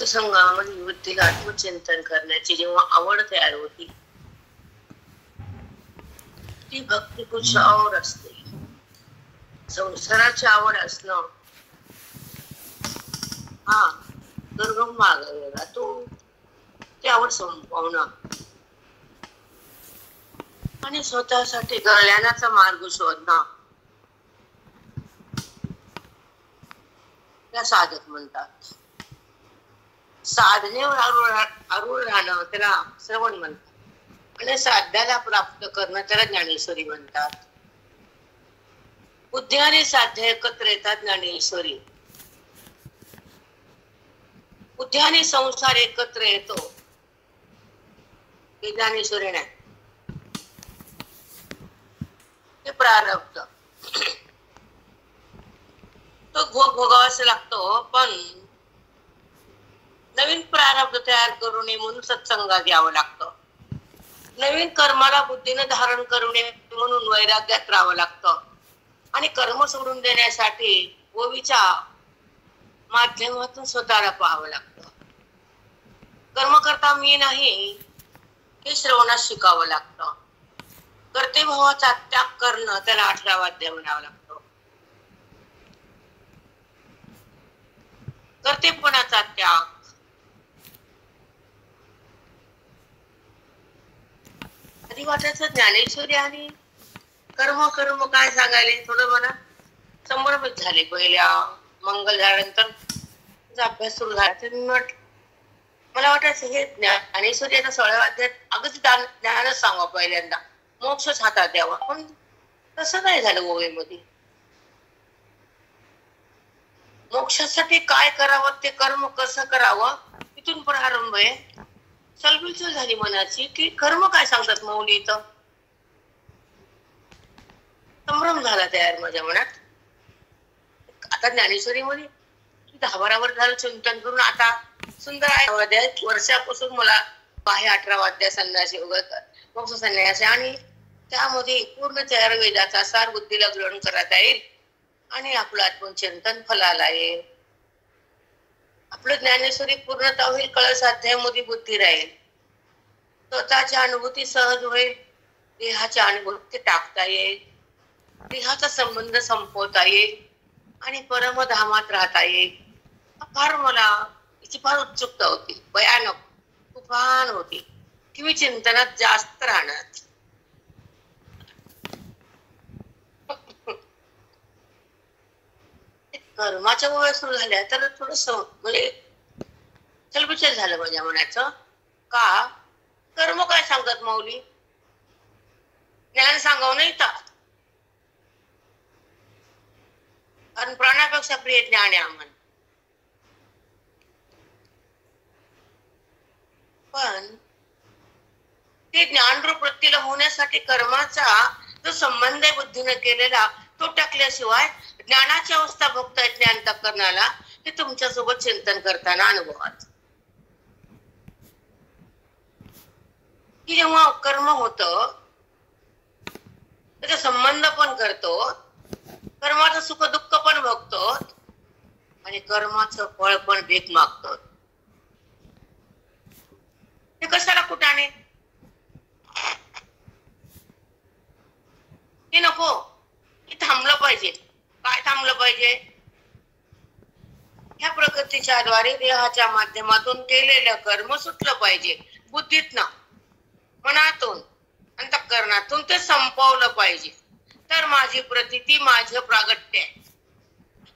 संघामध्ये युवतीला आत्मचिंतन करण्याची जेव्हा आवड तयार होती ती भक्ती कुशावर असते. संसाराची आवड असणं हा दुर्गम मार्ग वेगळा, तो ती आवड संपवणं आणि स्वतःसाठी कल्याणाचा मार्ग शोधणं या साधक म्हणतात. साधनेवर आरूढ राहणं त्याला श्रवण म्हणतात आणि साध्याला प्राप्त करणं त्याला ज्ञानेश्वरी म्हणतात. बुद्धी आणि साध्य एकत्र येतात ज्ञानेश्वरी. बुद्धी आणि संसार एकत्र येतो हे ज्ञानेश्वरी नाही, हे प्रारब्ध. तो भोग भोगावाच लागतो, पण नवीन प्रारब्ध तयार करू नये म्हणून सत्संगात यावं लागतं. नवीन कर्माला बुद्धीने धारण करू नये म्हणून वैराग्यात राहावं लागतं. आणि कर्म सोडून देण्यासाठी ओवीच्या माध्यमातून स्वतःला पाहावं लागतं. कर्म करता मी नाही हे श्रवणात शिकावं लागतं. कर्ते भावाचा त्याग करणं त्याला 18 अध्याय म्हणावं लागतं. कर्तेपणाचा त्याग, आधी वाटायचं ज्ञानेश्वरी आणि कर्म कर्म काय सांगायले, थोडं मला संभ्रमित झाले. पहिल्या मंगल झाल्यानंतर अभ्यास सुरू झाला, मला वाटायचं हे ज्ञानेश्वरी आता 16व्या अध्यायात अगदी ज्ञानच सांगा, पहिल्यांदा मोक्षच हातात द्यावा, पण तसं नाही झालं. ओवेमध्ये मोक्षासाठी काय करावं, ते कर्म कसं करावं, इथून प्रारंभ आहे. चलबिचल झाली मनाची की कर्म काय सांगतात मौली, इथं संभ्रम झाला तयार माझ्या मनात. आता ज्ञानेश्वरी मध्ये 10-12 वर्ष झालं चिंतन करून आता सुंदर आहे. वर्षापासून मला आहे 18 अध्याय संन्यासी वगैरे मोक्ष संन्यासी, आणि त्यामध्ये पूर्ण चार वेदाचा सार बुद्धीला ग्रहण करता येईल आणि आपलं आत्मचिंतन फलाला येईल. आपलं ज्ञानेश्वरी पूर्णता होईल. कळस अध्यायामध्ये बुद्धी राहील. स्वतःची अनुभूती सहज होईल. देहाच्या अनुभूती टाकता येईल. देहाचा संबंध संपवता येईल आणि परमधामात राहता येईल. फार मला याची फार उत्सुकता होती. भयानक तुफान होती की मी चिंतनात जास्त राहणार. कर्माच्या गोळ्या सुरू झाल्या तर थोडस म्हणजे चलबिचल झालं माझ्या मनाचं. का कर्म काय सांगतात माऊली, ज्ञान सांगावं नाही का, कारण प्राणापेक्षा प्रिय ज्ञान आहे आम्हाला. पण ते ज्ञानरूप वृत्तीला होण्यासाठी कर्माचा जो संबंध आहे बुद्धीने केलेला तो टाकल्याशिवाय ज्ञानाची अवस्था भोगता येत नाही अंतःकरणाला. ते तुमच्यासोबत चिंतन करताना अनुभवात की जेव्हा कर्म होत त्याचा संबंध पण करतो, कर्माचं सुख दुःख पण भोगतो आणि कर्माचं फळ पण भीक मागतो. ते कशाला कुठाने हे नको, हे थांबलं पाहिजे. काय थांबलं पाहिजे, ह्या प्रकृतीच्या द्वारे देहाच्या माध्यमातून केलेलं कर्म सुटलं पाहिजे. बुद्धीतनं, मनातून, अंतःकरणातून ते संपवलं पाहिजे. तर माझी प्रतीती माझं प्रागट्य आहे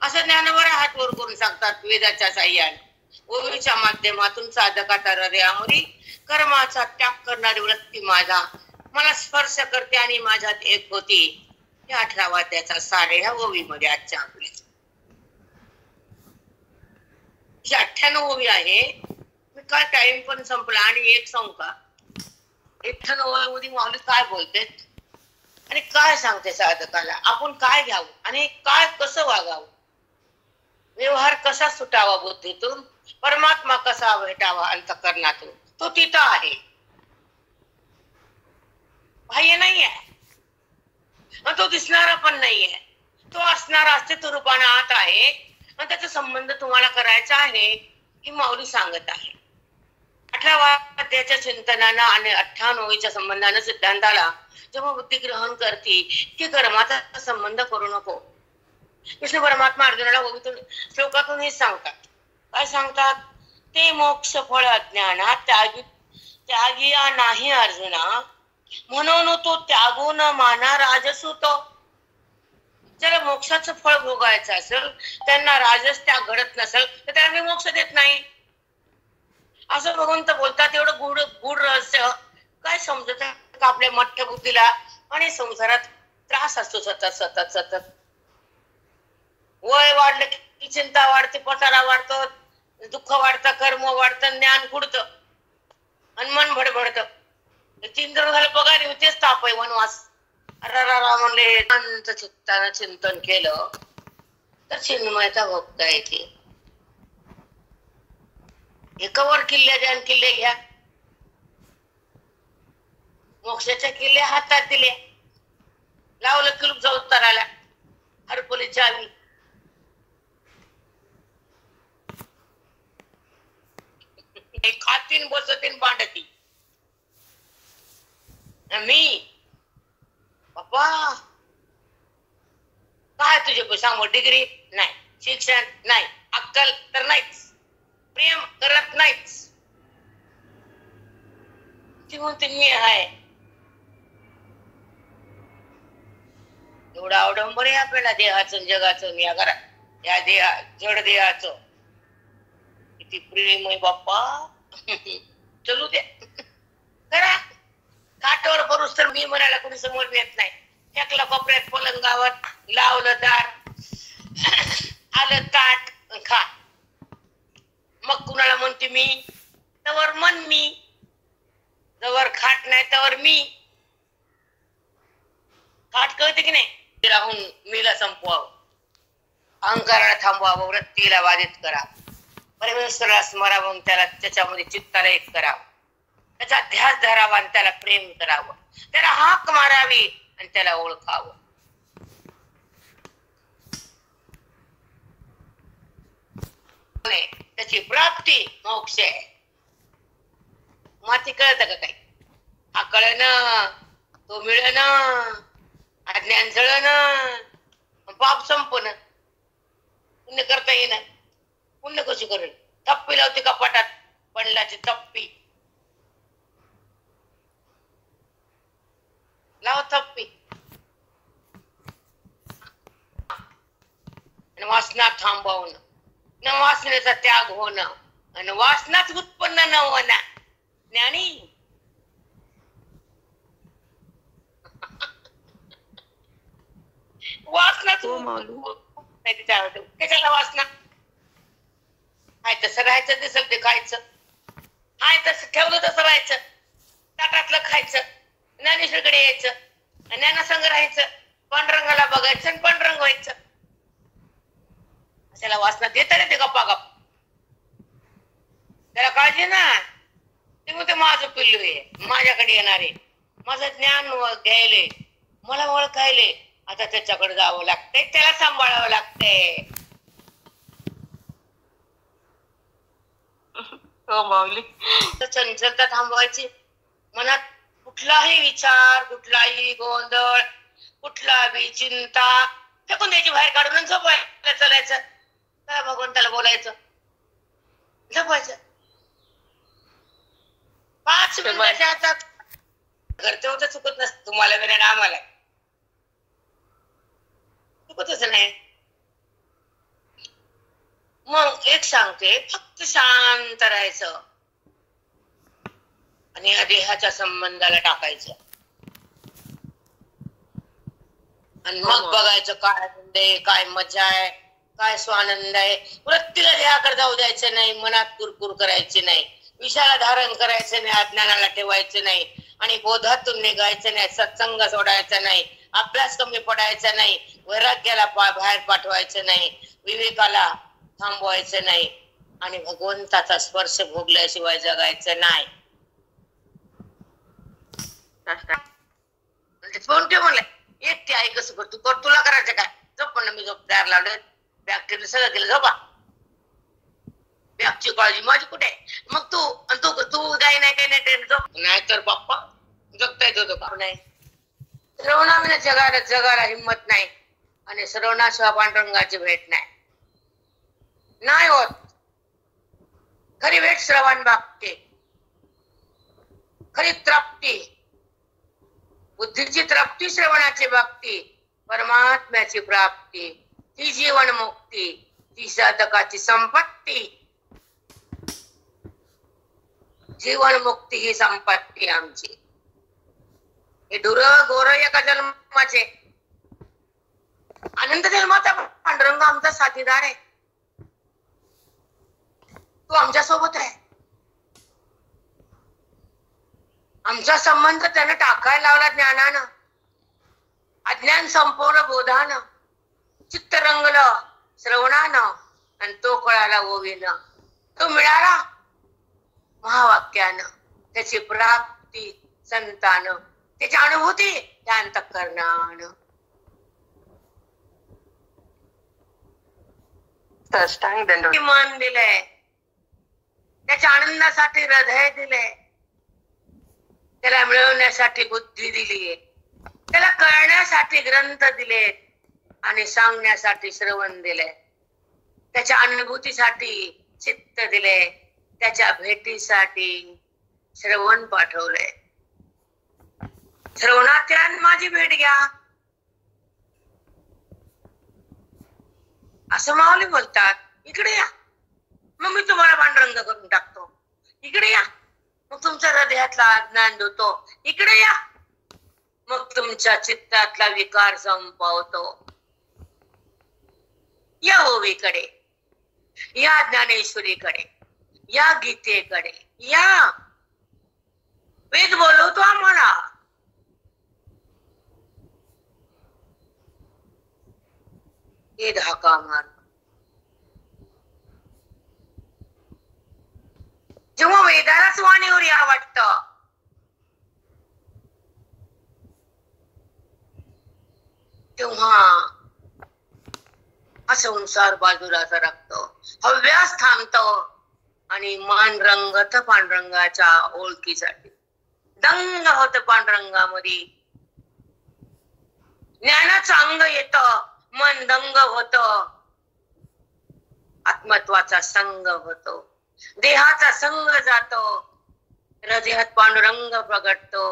असं ज्ञानवर हात वर करून सांगतात वेदाच्या साह्याने. ओवीच्या माध्यमातून साधकाचा हृदयामध्ये कर्माचा त्याग करणारी वृत्ती माझा मला स्पर्श करते आणि माझ्यात एक होती. या 18 अध्यायाचा सार ह्या ओवीमध्ये आजच्या आपल्या 98 ओवी आहे. मी काय टाइम पण संपला आणि एक सांगू का, 98 ओवीमध्ये माऊली काय बोलते आणि काय सांगते साधकाला, आपण काय घ्यावं आणि काय कसं वागावं, व्यवहार कसा सुटावा बुद्धीतून, परमात्मा कसा भेटावा अंतःकरणातून, तो तिथं आहे. आणि तो दिसणारा पण नाहीये. तो असणारा अस्तित्व रूपाने आत आहे आणि त्याचा संबंध तुम्हाला करायचा आहे ही माऊली सांगत आहे. 18व्या अध्यायाच्या चिंतनानं आणि 98च्या संबंधानं सिद्धांताला जेव्हा बुद्धी ग्रहण करते की कर्माचा संबंध करू नको. कृष्ण परमात्मा अर्जुनाला श्लोकातून हे सांगतात. काय सांगतात? ते मोक्ष फळ अज्ञानात त्यागी नाही अर्जुना, म्हणून तो त्यागो न माना राजसूत. ज्याला मोक्षाचं फळ भोगायचं असेल, त्यांना राजस त्याग घडत नसेल तर त्याला मी मोक्ष देत नाही असं भगवंत बोलतात. एवढं गुढ रहस्य काय समजत का आपल्या मठ्ठ बुद्धीला? आणि संसारात त्रास असतो सतत सतत सतत. वय वाढलं की चिंता वाढते, पसारा वाढतो, दुःख वाढतं, कर्म वाढतं, ज्ञान खुडतं आणि मन भडभडतं. 3 दिवस झालं पगारी होतेच ताप आहे वनवास. म्हणले शांत चित्तानं चिंतन केलं तर चिन्मयता भोगता येते. एकावर किल्ले द्या, किल्ले घ्या. मोक्षाच्या किल्ल्या हातात दिले, लावलं किलूप जाऊ तराला हरपली चावी. खातीन बसतीन बांधती. मी बाप्पा काय तुझे सांगू? डिग्री नाही, शिक्षण नाही, अक्कल तर नाहीच, प्रेम करत नाहीच. ती म्हणते मी आहे. एवढं अवडंबर आहे आपल्याला देहाचं जगाचं. या घरात या जड देहाचं किती प्रेम आहे बाप्पा. चलू दे करा. काठावर बरोस तर मी म्हणायला कोणी समोर येत नाही. फेकला कोपऱ्यात पलंगावर, लावलं दार, आलं ताट, खा. मग कुणाला म्हणते मी? तवर मन मी. जवळ खाट नाही तवर मी. खाट कळते की नाही? राहून मीला संपवावं, अहंकाराला थांबवावं, वृत्तीला बाधित करा, परमेश्वराला स्मरावून त्याला त्याच्यामध्ये चित्ताला एक करावं, त्याचा ध्यास धरावा आणि त्याला प्रेम करावं, त्याला हाक मारावी आणि त्याला ओळखावं. त्याची प्राप्ती मोक्ष आहे. माती कळत का काही? हा कळणं, तो मिळणं, अज्ञान जळणं, पाप संपणं. पुण्य करता येईना. पुण्य कशी करेल? थप्पी लावते कपाटात, पंडलाची थप्पी लाव, थप्पी. वासना थांबवणं, न वासनेचा त्याग होणं आणि वासनाच उत्पन्न न होणं. ज्ञानी वासनाच कशाला वासना? हाय तसं राहायचं, दिसल ते खायचं, हाय तसं ठेवलं तसं राहायचं, ताटातलं खायचं, ज्ञानेश्वरकडे यायचं, ज्ञानासंग राहायचं, पांडुरंगाला बघायचं आणि पांडुरंग व्हायचं. त्याला वासना देता येते गप्पा गप. त्याला काळजी ना. ते म्हणते माझं पिल्लू आहे, माझ्याकडे येणारे, माझं ज्ञान घ्यायले, मला ओळखायले. आता त्याच्याकडे जावं लागतंय, त्याला सांभाळावं लागतंय. माऊली चंचलता थांबवायची. मनात कुठलाही विचार, कुठलाही गोंधळ, कुठला बी चिंता फेकून द्यायची, बाहेर काढून झोपायला चालायचं. काय भगवंताला बोलायचं, झोपायचं. 5 मिनिटाच्या हातात. घरचं होतं चुकत नसतं, तुम्हाला वेळ आम्हाला चुकतच नाही. मग एक सांगते, फक्त शांत राहायचं आणि या देहाच्या संबंधाला टाकायचं आणि मग बघायचं काय आनंद आहे, काय मजा आहे, काय स्वानंद आहे. वृत्तीला देहाकडे जाऊ द्यायचं नाही, मनात कुरकुर करायची नाही, विषयाला धारण करायचं नाही, अज्ञानाला ठेवायचं नाही आणि बोधातून निघायचं नाही, सत्संग सोडायचा नाही, अभ्यास कमी पडायचा नाही, वैराग्याला बाहेर पाठवायचं नाही, विवेकाला थांबवायचं नाही आणि भगवंताचा स्पर्श भोगल्याशिवाय जगायचं नाही. कोणते म्हणले? एक ते ऐक कसं करतो कर, तुला करायचं काय, झोप म्हणलं. मी झोप तयार लावलं, बॅग केलं, सगळं केलं, झोपा. बॅगची काळजी माझी कुठे. मग तू तू काही नाही काही नाही ट्रेन झोप. नाही तर पप्पा जगता येत होतो का नाही. श्रवणाविना जगाला जगाला हिंमत नाही आणि श्रवणाशिवाय पांडुरंगाची भेट नाही होत. खरी भेट श्रवण भागते, खरी तृप्ती, बुद्धीची तृप्ती श्रवणाची भक्ती, परमात्म्याची प्राप्ती, ती जीवन मुक्ती, ती साधकाची संपत्ती. जीवन मुक्ती ही संपत्ती आमची. हे डुर गोर एका जन्माचे, अनंत जन्माचा पांडुरंग आमचा साथीदार आहे. तो आमच्या सोबत आहे. आमचा संबंध त्याने टाकायला लावला ज्ञानानं, अज्ञान संपवलं बोधानं, चित्त रंगलं श्रवणानं आणि तो कळाला ओवीनं, तो मिळाला महावाक्यानं, त्याची प्राप्ती संतानं, त्याची अनुभूती त्या अंतःकरणानं. मन दिलंय, त्याच्या आनंदासाठी हृदय दिलंय, त्याला मिळवण्यासाठी बुद्धी दिलीये, त्याला कळण्यासाठी ग्रंथ दिलेत आणि सांगण्यासाठी श्रवण दिलंय, त्याच्या अनुभूतीसाठी चित्त दिले, त्याच्या भेटीसाठी श्रवण पाठवलंय. श्रवणात माझी भेट घ्या असं माऊली बोलतात. इकडे या, मग मी तुम्हाला पांडुरंग करून टाकतो. इकडे या, मग तुमच्या हृदयातला ज्ञान देतो. इकडे या, मग तुमच्या चित्तातला विकार संपवतो. या ओवीकडे, या ज्ञानेश्वरीकडे, या गीतेकडे या. वेद बोलवतो आम्हाला. हे धाका मार्ग. जेव्हा वेदालाच वाणीवर या वाटत, तेव्हा हा संसार बाजूला सरकतो, हव्यास थांबतो आणि मान रंगत पांडुरंगाच्या ओळखीसाठी. दंग होत पांडुरंगामध्ये, ज्ञानाचं अंग येत, मन दंग होत, आत्मत्वाचा संग होतो, देहाचा संग जातो, हृदयात पांडुरंग प्रगटतो.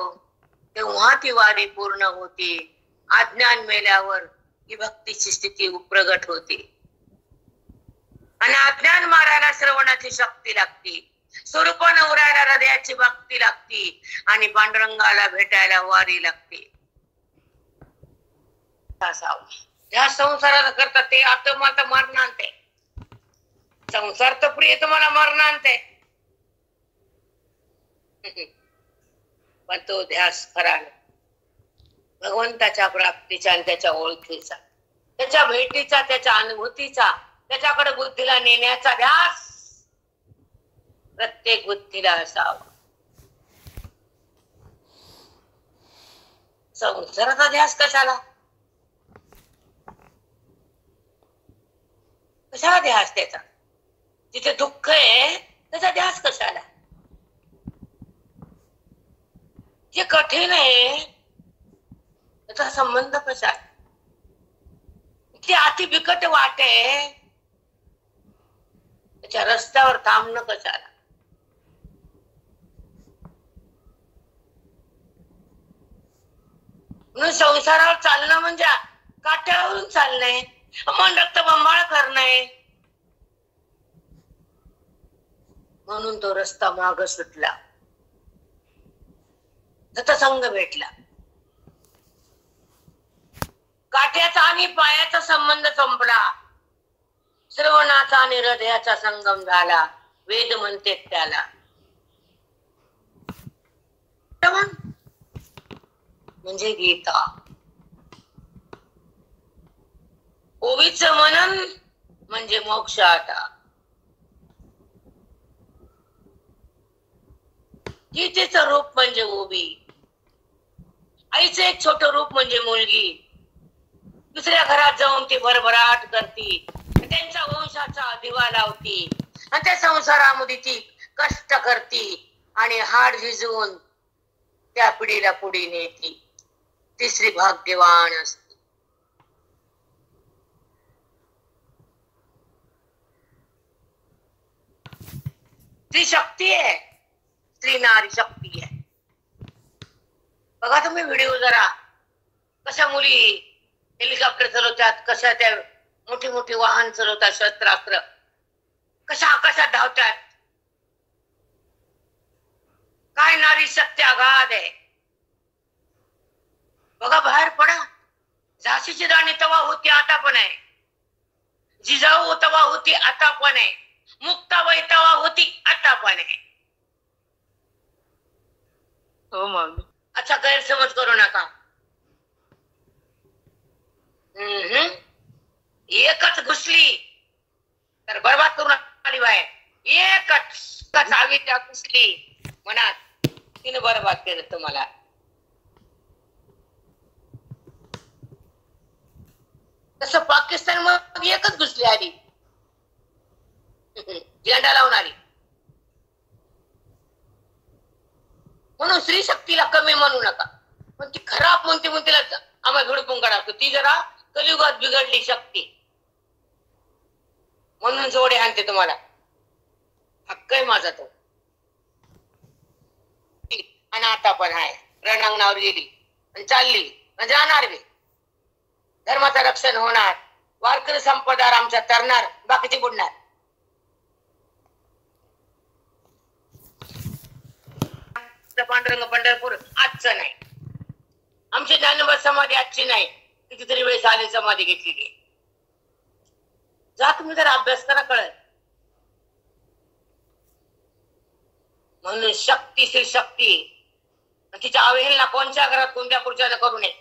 तेव्हा ती वारी पूर्ण होती. अज्ञान मेल्यावर ही भक्तीची स्थिती प्रगट होती आणि अज्ञान मारायला श्रवणाची शक्ती लागती, स्वरूपानं उरायला हृदयाची भक्ती लागती आणि पांडुरंगाला भेटायला वारी लागते. या संसाराला करता ते आता मरण आणते. संसार तर प्रिय तुम्हाला मरण आणते, पण तो ध्यास खरा भगवंताच्या प्राप्तीचा आणि त्याच्या ओळखीचा, त्याच्या भेटीचा, त्याच्या अनुभूतीचा, त्याच्याकडे बुद्धीला नेण्याचा ध्यास प्रत्येक बुद्धीला असावा. संसाराचा ध्यास कशाला, कशाला ध्यास त्याचा. जिथे दुःख आहे त्याचा ध्यास कशाला. जे कठीण आहे त्याचा संबंध कशाला. ती अति बिकट वाट आहे त्याच्या रस्त्यावर थांबणं कशाला. म्हणून संसारावर चालणं म्हणजे काट्यावरून चालणे, मन रक्तबंबाळ करणे. म्हणून तो रस्ता माग सुटला, सतसंग भेटला. काठ्याचा आणि पायाचा संबंध संपला, श्रवणाचा आणि हृदयाचा संगम झाला. वेद म्हणते त्याला म्हणजे गीता. ओवीचं मनन म्हणजे मोक्ष. आता गीतेचं रूप म्हणजे ओवी, आईचं एक छोट रूप म्हणजे मुलगी. दुसऱ्या घरात जाऊन ती भरभराट करती, त्यांच्या वंशाचा दिवा लावती आणि त्या संसारामध्ये ती कष्ट करती आणि हाड झिजवून त्या पिढीला पुढे नेती. तिसरी भाग्यवान असते. स्त्री शक्ती आहे, स्त्री नारी शक्ती आहे. बघा तुम्ही व्हिडिओ जरा, कशा मुली हेलिकॉप्टर चालवतात, कशा त्या मोठी मोठी वाहन चालवतात, शस्त्रास्त्र कशा आकाशात धावतात. काय नारी शक्ती अगाध आहे. बघा बाहेर पडा. झाशीची राणी तवा होती, आता पण आहे. जिजाऊ तवा होती, आता पण आहे. मुक्ताबाई तवा होती, आता पण आहे. हो मग. अच्छा, गैरसमज करू नका. एकच घुसली तर बरबाद करून आली बाहेर. एकच हवी त्या घुसली मनात, तिने बरबाद केलं तुम्हाला. तसं पाकिस्तान मध्ये एकच घुसली आली, झेंडा लावणारी. म्हणून स्त्री शक्तीला कमी म्हणू नका. पण ती खराब म्हणते म्हणून तिला आम्हाला झोडपून काढतो. ती जरा कलियुगात बिघडली शक्ती, म्हणून जोडे आणते तुम्हाला. हक्क आहे माझा तो. आणि आता पण आहे, रणांगणावर गेली आणि चालली आणि जाणार बी. धर्माचं रक्षण होणार, वारकरी संपदार आमच्या तरणार, बाकीचे बुडणार. पांडुरंग पंढरपूर आजचं नाही, आमची ज्ञानोबा समाधी आजची नाही, कितीतरी वेळेस आली समाधी घेतलेली. जा तुम्ही जरा अभ्यास करा, कळत. म्हणून शक्ती श्री शक्ती, तिच्या अवहेलना कोणत्या घरात कोणत्या पुरुषाने करू नये.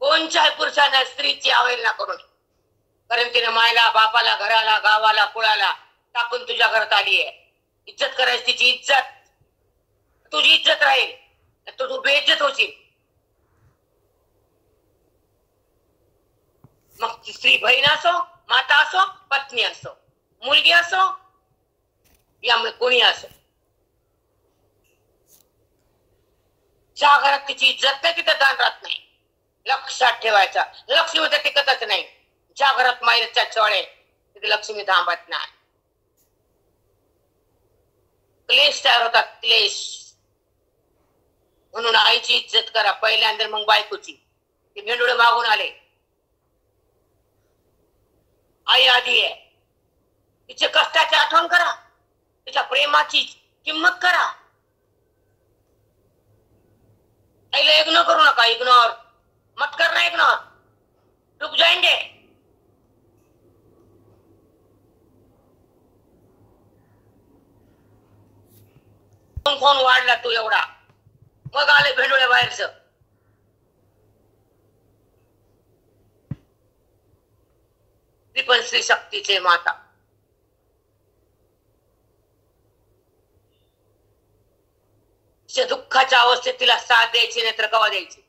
कोणत्याही पुरुषाने स्त्रीची अवहेलना करू नये. कारण तिने मायला, बापाला, घराला, गावाला, कुळाला टाकून तुझ्या घरात आली आहे. इज्जत करायची तिची इज्जत, तुझी इज्जत राहील, तर तू बेइज्जत होशील. मग स्त्री बहीण असो, माता असो, पत्नी असो, मुलगी असो, यामुळे कोणी असो, ज्या घरात तिची इज्जत नाही तिथं दान राहत नाही. लक्षात ठेवायचा. लक्ष्मी तर टिकतच नाही. ज्या घरात मायरच्या चोळे तिथे लक्ष्मी थांबत नाही. क्लेश तयार होतात, क्लेश. म्हणून आईची इज्जत करा पहिल्यांदा, मग बायकोची. ते भेंडोळे मागून आले, आई आधी आहे. तिच्या कष्टाची आठवण करा, तिच्या प्रेमाची किंमत करा. आईला इग्नोर करू नका. इग्नोर मत करना, इग्नोर रुक जाएंगे. फोन वाढला तू एवढा, मग आले भेंडोळ्या बाहेरच. ती पण स्त्री शक्तीचे माता. दुःखाच्या अवस्थेत तिला साथ द्यायची नाही तर कवा द्यायची.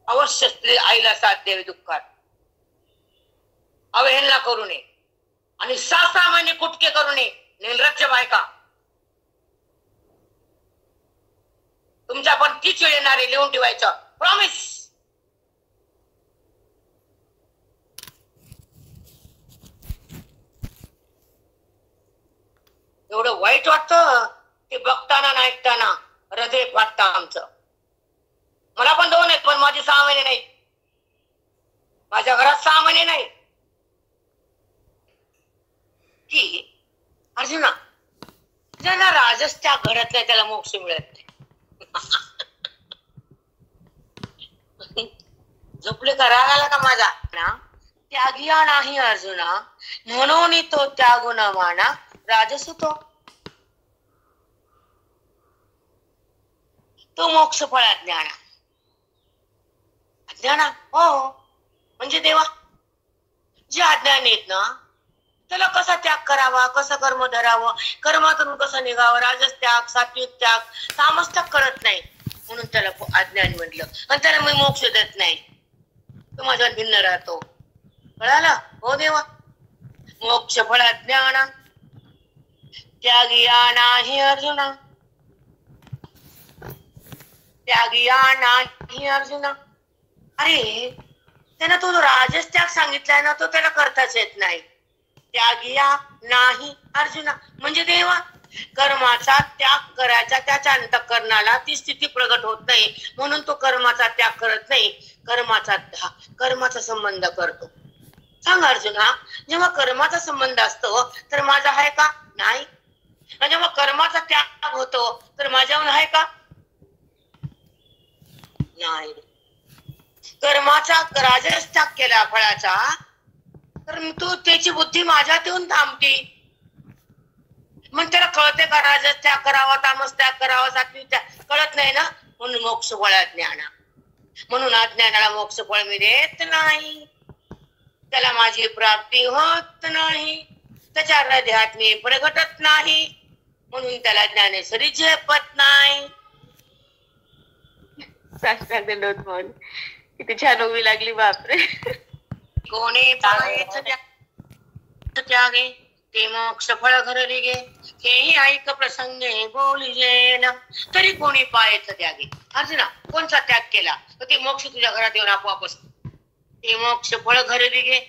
अवश्य स्त्री आईला साथ द्यावी दुःखात. अवहेलना करू नये आणि 6-6 महिने कुटके करू नये. निर्लज्ज बायका, तुमच्या पण तीच वेळ येणार आहे, लिहून ठेवायचं. प्रॉमिस. एवढं वाईट वाटतं ते बघताना ना ऐकताना, हृदय फाटतं आमचं. मला पण 2 आहेत, पण माझे 6 महिने नाही. माझ्या घरात 6 महिने नाही. की अर्जुना, ज्याला राजस त्या घरात नाही त्याला मोक्ष मिळत नाही. झोपले का? राग आला का माझा? त्यागिया नाही अर्जुना, म्हणून तो त्यागुण माना राजस तो. तो मोक्ष फळात ज्ञाना. अज्ञाना हो म्हणजे देवा. जे अज्ञानी आहेत ना त्याला कसा त्याग करावा, कसं कर्म धरावं, कर्मातून कसं निघावं, राजस त्याग, सात्विक त्याग, तामस त्याग कळत नाही. म्हणून त्याला अज्ञान म्हटलं. आणि त्याला मी मोक्ष देत नाही, तो माझ्या भिन्न राहतो. कळाला हो देवा. मोक्ष फळ ज्ञाना त्यागिया नाही अर्जुना, त्यागिया नाही अर्जुना. अरे त्यानं तो राजस त्याग सांगितलाय ना, तो त्याला करताच येत नाही. त्यागिया नाही अर्जुना म्हणजे देवा, कर्माचा त्याग करायचा त्याच्या अंतःकरणाला ती स्थिती प्रगट होत नाही, म्हणून तो कर्माचा त्याग करत नाही, कर्माचा संबंध करतो. सांग अर्जुना, जेव्हा कर्माचा संबंध असतो तर माझा आहे का? नाही. आणि जेव्हा कर्माचा त्याग होतो तर माझ्याहून आहे का? नाही. कर्माचा राजस त्याग केला फळाचा तर तू त्याची बुद्धी माझ्यात येऊन थांबते. मग त्याला कळते का राजस त्याग करावा, तामस त्याग करावा, सात्विक त्याग कळत नाही ना. म्हणून मोक्ष फळ अज्ञाना, म्हणून अज्ञानाला मोक्ष फळ मी देत नाही, त्याला माझी प्राप्ती होत नाही, त्याच्या हृदयात मी प्रगटत नाही, म्हणून त्याला ज्ञानेश्वरी झेपत नाही. किती छान उभी लागली, बापरे. कोणी त्यागे ते मोक्ष फळ घरली गे, हेही ऐक प्रसंगे बोलिजे ना. तरी कोणी पायच त्यागे. अर्जुना कोणचा त्याग केला तर ते मोक्ष तुझ्या घरात येऊन आपोआपच, ते मोक्ष फळ घरली गे,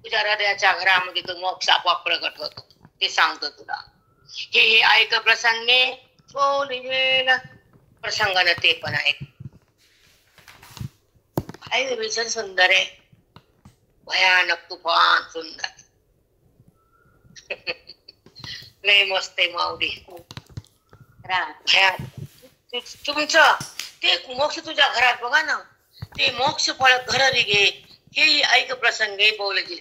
तुझ्या हृदयाच्या घरामध्ये तो मोक्ष आपोआप प्रगट होतो. ते सांगतो तुला. हे ऐक प्रसंगे बोलिजे ना. प्रसंगानं ते पण ऐक. काय विचार सुंदर आहे, भयानक तुफान सुंदर. लय मस्त आहे माऊली. तुमचं ते मोक्ष तुझ्या घरात बघा ना, ते मोक्ष फळ घरी घे, हे ऐक प्रसंगे बोलले.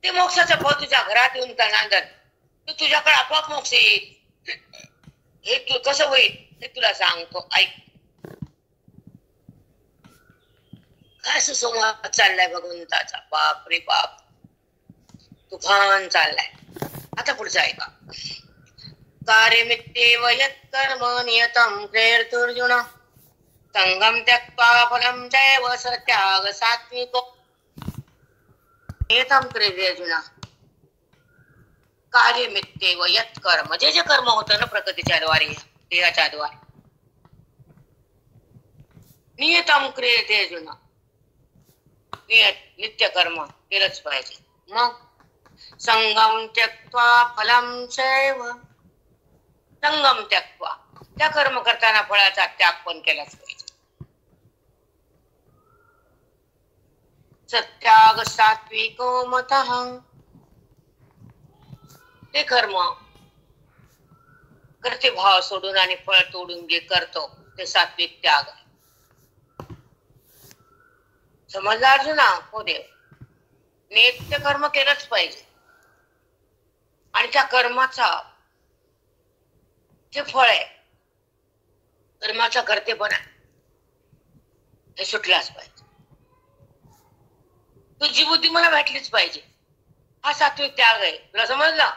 ते मोक्षाचं फळ तुझ्या घरात येऊन त्यानंतर तू तुझ्याकडे आपोआप मोक्ष येईल. हे तू कसं होईल हे तुला सांगतो, ऐक. काय सुसंवाद चाललाय भगवंताचा, बाप रे बाप, तुफान चाललाय. आता पुढचं ऐका. कार्यमित्येव यत्कर्म नियतं प्रेरतुर्जुन, संगम त्यक्त्वा फलं चैव स त्याग सात्विको नियतं प्रेरते अर्जुना. कार्यमित्येव यत्कर्म, जे जे कर्म होतं ना प्रकृतीच्या द्वारे, देहाच्या द्वारे, नियतं क्रियते अर्जुना, नित्य कर्म केलंच पाहिजे. मग संगम त्यक्त्वा फलं चैव, संगम त्यक्त्वा, त्या कर्म करताना फळाचा त्याग पण केलाच पाहिजे. सत्याग सात्विको मतः, ते कर्म करते भाव सोडून आणि फळ तोडून जे करतो ते सात्विक त्याग आहे. समजला अर्जुना? हो देव. नित्य कर्म केलंच पाहिजे आणि त्या कर्माचा जे फळ आहे, कर्माचा कर्तेपणा हे सुटलाच पाहिजे. तुझी बुद्धी मला भेटलीच पाहिजे, हा सात्विक त्याग आहे. तुला समजला?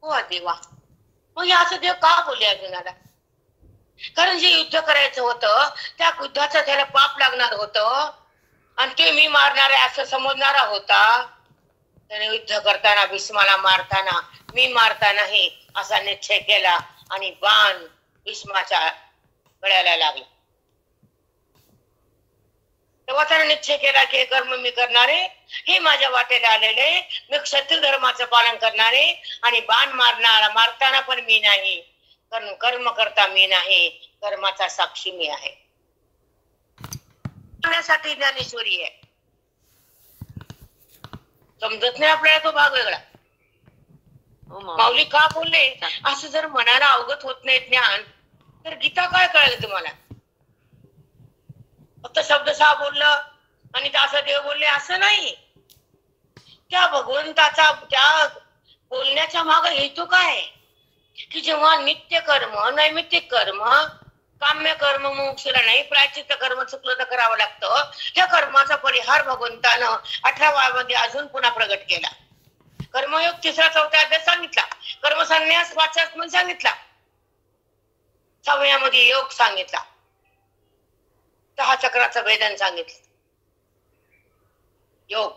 हो देवा. मग हे असं देव का बोलले अर्जुनाला? कारण जे युद्ध करायचं होतं त्या युद्धाचं त्याला पाप लागणार होतं आणि ते मी मारणार आहे असं समजणारा होता. त्याने युद्ध करताना भीष्माला मारताना मी मारता नाही असा निश्चय केला आणि बाण भीष्माच्या गळ्याला लागला. तेव्हा त्याने निश्चय केला की हे कर्म मी करणारे, हे माझ्या वाटेला आलेले, मी क्षत्रिय धर्माचं पालन करणारे आणि बाण मारताना पण मी नाही, कर्म करता मी नाही, कर्माचा साक्षी मी आहे. साठी ज्ञानेश्वरी आहे. समजत नाही आपल्याला तो भाग वेगळा. माऊली का बोलले? असं जर मनाला अवगत होत नाही ज्ञान तर गीता काय कळेल तुम्हाला? फक्त शब्द सहा बोललं आणि असं देव बोलले असं नाही. त्या भगवंताचा त्या बोलण्याच्या मागे हेतू काय की जेव्हा नित्य कर्म, नैमित्तिक कर्म, काम्य कर्म मोक्षला नाही, प्रायश्चित्त कर्म चुकलं तर करावं लागतं. त्या कर्माचा परिहार भगवंतानं 18व्या मध्ये अजून पुन्हा प्रगट केला. कर्मयोग 3रा 4था अध्याय सांगितला, कर्मसन्यास 5व्या मध्ये सांगितला, 6व्यामध्ये योग सांगितला, 6 चक्राचं भेदन सांगितलं. योग,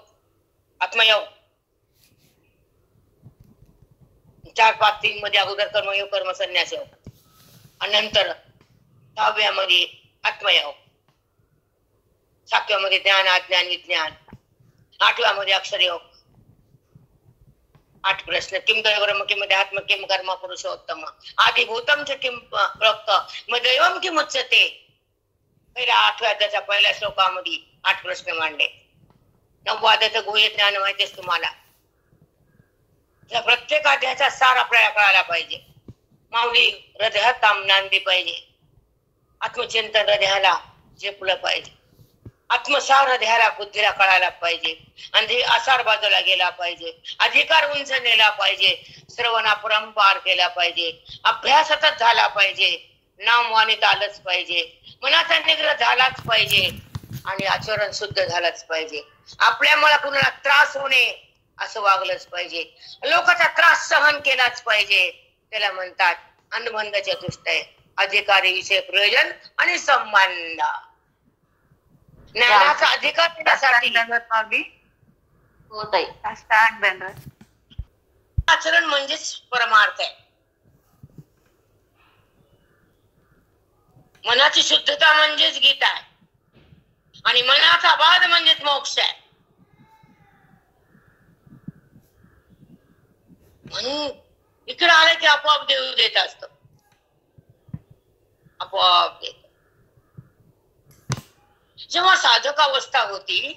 आत्मयोग 4-5-3 मध्ये अगोदर कर्मयोग, कर्मसन्यास योग, आणि नंतर 6व्यामध्ये आत्मयोग, 7व्यामध्ये ज्ञान, अज्ञान, विज्ञान, 8व्यामध्ये अक्षरयोग. 8 प्रश्न. किम ब्रह्म किम अध्यात्म किम कर्म पुरुषोत्तम आदिभूतम च किम प्रोक्त मग दैवम किम उच्यते. पहिल्या 8व्या अध्यायाच्या पहिल्या श्लोकामध्ये 8 प्रश्न मांडले. 9व्या अध्यायाचं गुह्य ज्ञान माहितीच तुम्हाला. या प्रत्येक अध्यायाचा सार आपल्याला कळायला पाहिजे. माऊली हृदयात ताम नांदली पाहिजे. आत्मचिंतन हृदयाला झेपलं पाहिजे. आत्मसार हृदयाला बुद्धीला कळायला पाहिजे. आणि आसार बाजूला गेला पाहिजे. अधिकार उंच नेला पाहिजे. श्रवणा परंपार केला पाहिजे. अभ्यास सतत झाला पाहिजे. नाम वाणीत आलंच पाहिजे. मनाचा निग्रह झालाच पाहिजे. आणि आचरण शुद्ध झालंच पाहिजे. आपल्यामुळे कुणाला त्रास होणे असं वागलंच पाहिजे. लोकांचा त्रास सहन केलाच पाहिजे. त्याला म्हणतात अनुबंध चतुष्टय, अधिकारी विषय प्रयोजन आणि संबंध. ज्ञानाचा अधिकार देण्यासाठी आचरण म्हणजेच परमार्थ आहे. मनाची शुद्धता म्हणजेच गीता आहे. आणि मनाचा बाध म्हणजेच मोक्ष आहे. म्हणून इकडे आलं की आपोआप देव देत असतो. आपोआप देत. जेव्हा साधक अवस्था होती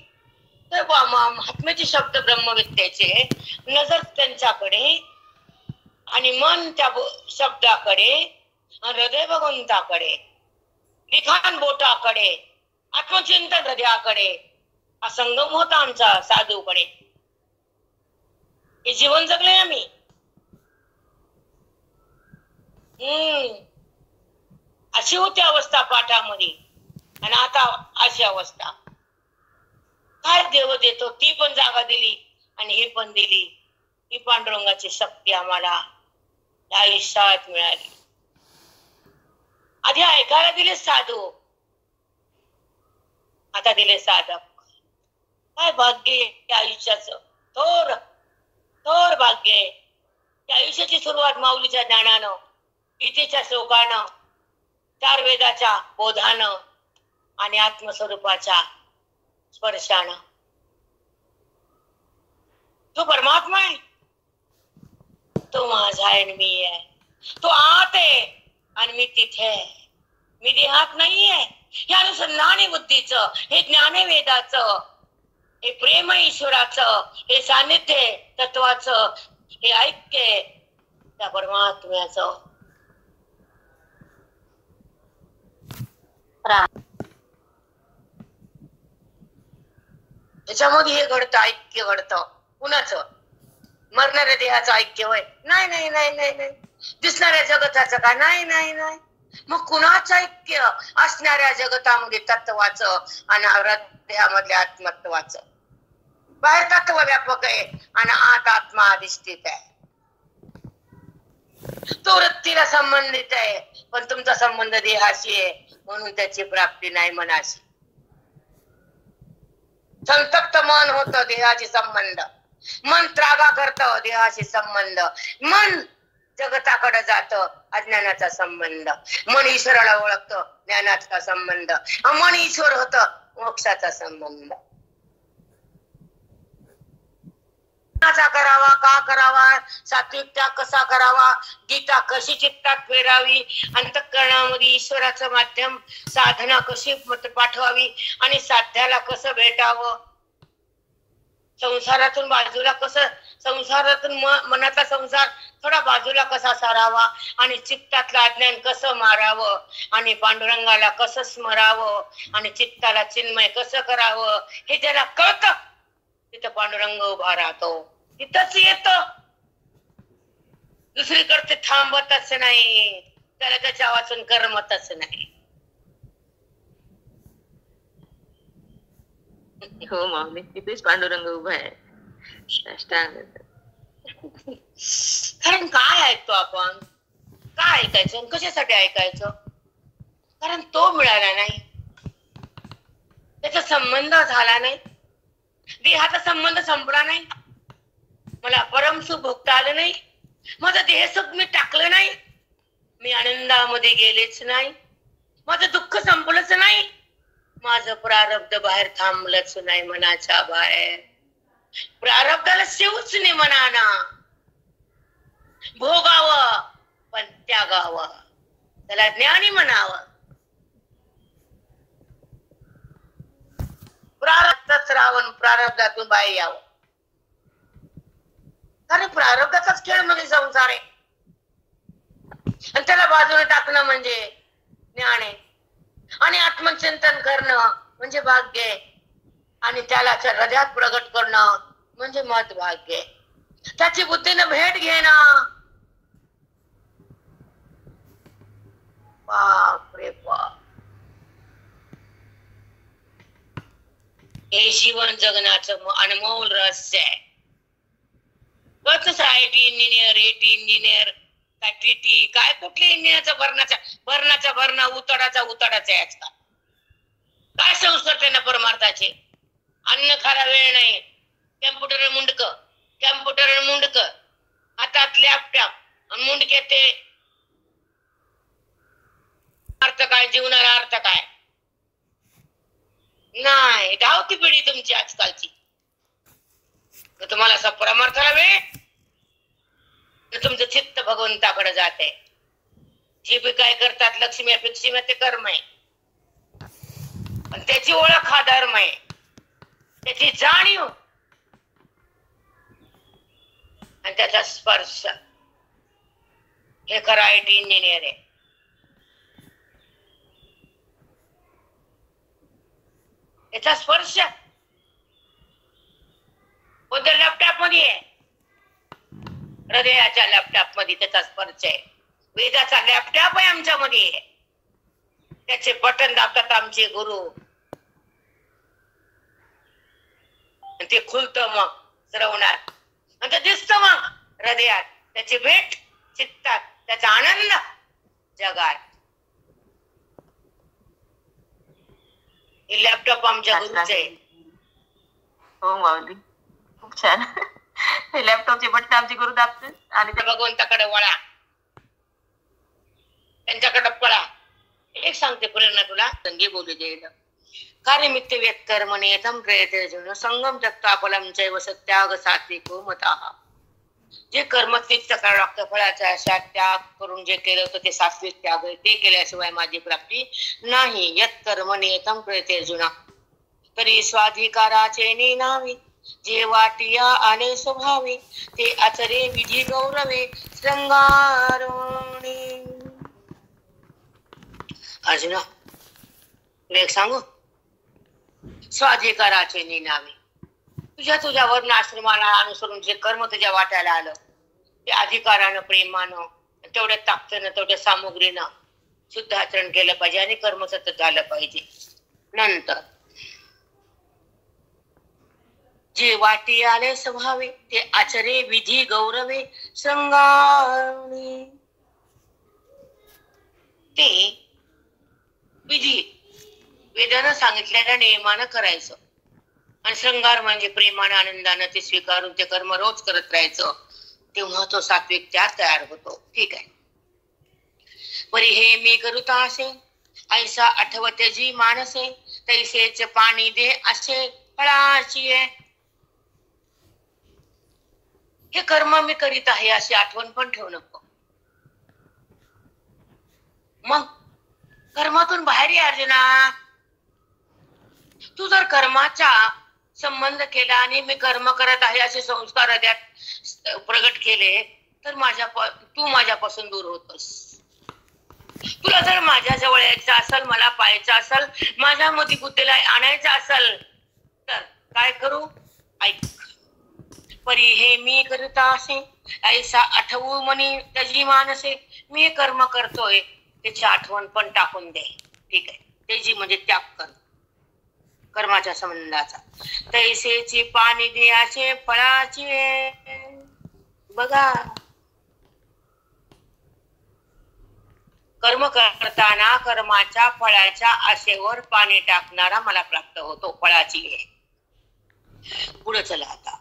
तर महात्म्याचे शब्द ब्रह्मविद्येचे नजर त्यांच्याकडे आणि मन त्या शब्दाकडे, हृदय भगवंताकडे, लिखाण बोटाकडे, आत्मचिंतन हृदयाकडे हा संगम होता आमचा साधूकडे. हे जीवन जगले आम्ही. अशी होती अवस्था पाठामध्ये. आणि आता अशी अवस्था. काय देव देतो ती पण जागा दिली आणि हे पण दिली. ही पांडुरंगाची शक्ती आम्हाला या आयुष्यात मिळाली. आधी ऐकायला दिले साधू, आता दिले साधक. काय भाग्य या आयुष्याचं. थोर थोर भाग्य आहे. त्या आयुष्याची सुरुवात माऊलीच्या ज्ञानानं, गीतेच्या श्लोकानं, 4 वेदाच्या बोधानं आणि आत्मस्वरूपाच्या स्पर्शानं. तो परमात्मा आहे. तो माझा आहे आणि मी आहे. तो आत आहे आणि मी तिथे आहे. मी देहात नाहीये. हे अनुसंधान आहे बुद्धीचं, हे ज्ञान आहे वेदाचं, हे प्रेम आहे ईश्वराचं, हे सानिध्य आहे तत्वाचं, हे ऐक्य आहे त्या परमात्म्याचं. त्याच्यामध्ये हे घडतं, ऐक्य घडतं. कुणाचं? मरणाऱ्या देहाचं ऐक्य होय? नाही नाही नाही नाही नाही. दिसणाऱ्या जगताचं का? नाही नाही नाही. मग कुणाचं ऐक्य? असणाऱ्या जगतामध्ये तत्वाचं आणि हृदयामधल्या आत्मत्वाचं. बाहेर तत्व व्यापक आहे आणि आत आत्मा अधिष्ठित आहे. तो वृत्तीला संबंधित आहे पण तुमचा संबंध देहाशी आहे म्हणून त्याची प्राप्ती नाही मनाशी. संतप्त मन होतं देहाशी संबंध. मन त्रागा करतं देहाशी संबंध. मन जगताकडे जातं अज्ञानाचा संबंध. मन ईश्वराला ओळखतं ज्ञानाचा संबंध. मन ईश्वर होतं मोक्षाचा संबंध. करावा का करावा, सात्विक त्याग कसा करावा, गीता कशी चित्तात फेरावी, अंतःकरणामध्ये ईश्वराचं माध्यम साधना कशी पाठवावी आणि साध्याला कसं भेटावं, संसारातून बाजूला कसं, संसारातून मनाचा संसार थोडा बाजूला कसा सारावा आणि चित्तातलं अज्ञान कसं मारावं आणि पांडुरंगाला कसं स्मरावं आणि चित्ताला चिन्मय कसं करावं हे ज्याला कळतं तिथं पांडुरंग उभा राहतो. तिथंच येत. दुसरीकडे थांबतच नाही. त्याला त्याच्या वाचून करमतच नाही. हो माऊली तिथेच पांडुरंग उभा आहे. कारण काय ऐकतो आपण, काय ऐकायचं, कशासाठी ऐकायचं? कारण तो मिळाला नाही, त्याचा संबंध झाला नाही, देहाचा संबंध संपला नाही, मला परम सुख भोगता आलं नाही, माझं देह सुख मी टाकलं नाही, मी आनंदामध्ये गेलेच नाही, माझं दुःख संपलंच नाही, माझं प्रारब्ध बाहेर थांबलंच नाही, मनाच्या बाहेर प्रारब्धाला शिवच नाही मनाना, भोगावं पण त्यागावं, त्याला ज्ञानी म्हणावं. प्रारब्धात रावण प्रारब्धातून बाहेर यावं, कारण प्रारब्धाचाच खेळ म्हणजे संसार आहे, आणि त्याला बाजूने टाकणं म्हणजे ज्ञान आहे, आणि आत्मचिंतन करणं म्हणजे भाग्य आहे, आणि त्याला हृदयात प्रगट करणं म्हणजे मत भाग्य आहे. त्याची बुद्धीनं भेट घेणं, बाप रे बाप, हे जीवन जगण्याचं अनमोल रहस्य आहे. आयटी इंजिनियर, एटी इंजिनियर, काय टीटी, काय कुठले इंजिनियरचा भरणाचा उताडाचा आहे आजकाल. काय संस्कार त्यांना परमार्थाचे, अन्न खायला वेळ नाही, कॅम्प्युटर मुंडक, हातात लॅपटॉप आणि मुंडके, ते अर्थ काय, जीवनाला अर्थ काय नाही. धावती पिढी तुमची आजकालची, तुम्हाला असं परमार्थाला वेळ, तुमचं चित्त भगवंताकडे जाते. जे बी काय करतात लक्ष्मी अपेक्षा ते कर्म आहे, पण त्याची ओळख हा धर्म आहे, त्याची जाणीव आणि त्याचा स्पर्श, हे खरं आयटी इंजिनियर आहे. त्याचा स्पर्श कोणत्या लॅपटॉप मध्ये आहे, हृदयाच्या लॅपटॉप मध्ये त्याचा स्पर्श आहे. वेदाचा लॅपटॉप आहे आमच्यामध्ये, त्याचे बटन दाबतात आमचे गुरु, ते खुलतं मग श्रवणात, आणि ते दिसतं मग हृदयात, त्याची भेट चित्तात, त्याचा आनंद जगात. हे लॅपटॉप आमच्या गुरुचे आहे. हो माऊली, खूप छान. हे लॅपटॉपचे बटन आमचे गुरु दाबते, आणि त्या भगवंताकडे वळा, त्यांच्याकडे पळा. एक सांगते प्रेरणा तुला, संगी बोलू दे. कार्यमित्त व्यक्कर्मणे यथं प्रयतेर्जुन संगम त्यक्त्वा फलं चैव सत्याग सात्विको मतः. जे कर्म तिक्त करावं लागतं, फळाचा अशा त्याग करून जे केलं होतं ते सात्विक त्याग आहे, ते केल्याशिवाय माझी प्राप्ती नाही. यत् कर्मणे यथं प्रयतेर्जुन तरी स्वाधिकाराचे नेनावी, जे वाटिया आले स्वभावी, ते आचरे विधी गौरवे श्रंगारोणी. अर्जुना तुला एक सांगू, स्वाधिकाराचे नेनावे, तुझ्या वर्ण आश्रमाला अनुसरून जे कर्म तुझ्या वाट्याला आलं ते अधिकारानं, प्रेमानं, तेवढ्या ताकदीनं, तेवढ्या सामुग्रीनं शुद्ध आचरण केलं पाहिजे, आणि कर्म सतत झालं पाहिजे. नंतर जे वाटी आले स्वभावे, ते आचरे विधी गौरवे श्रंगारोणी. ते विधी वेदानं सांगितलेल्या नियमानं करायचं, आणि श्रंगार म्हणजे प्रेमानं, आनंदानं ते स्वीकारून ते कर्म रोज करत राहायचं, तेव्हा तो सात्विक त्याग तयार होतो. ठीक आहे. परी हे मी करूता असे, ऐसा आठवते जी मानसे, तैसेच पाणी दे असे फळाची. हे कर्म मी करीत आहे अशी आठवण पण ठेवू नको. मग कर्मातून बाहेर ये अर्जुना. तू जर कर्माचा संबंध केला आणि मी कर्म करत आहे असे संस्कार हृदयात प्रगट केले, तर तू माझ्यापासून दूर होतोस. तुला जर माझ्या जवळ यायचं असेल, मला पाहायचं असेल, माझ्या मध्ये बुद्धीला आणायचं असेल, तर काय करू? ऐक. परी हे मी करता असे, ऐसा आठवू मनी त्याची मानसे. मी कर्म करतोय त्याची आठवण पण टाकून दे. ठीक आहे. त्याची म्हणजे त्याग कर कर्माच्या संबंधाचा. तैसेची पाणी द्याचे फळाचे. बघा, कर्म करताना कर्माच्या फळाच्या आशेवर पाणी टाकणारा मला प्राप्त होतो. फळाची पुढे चला आता.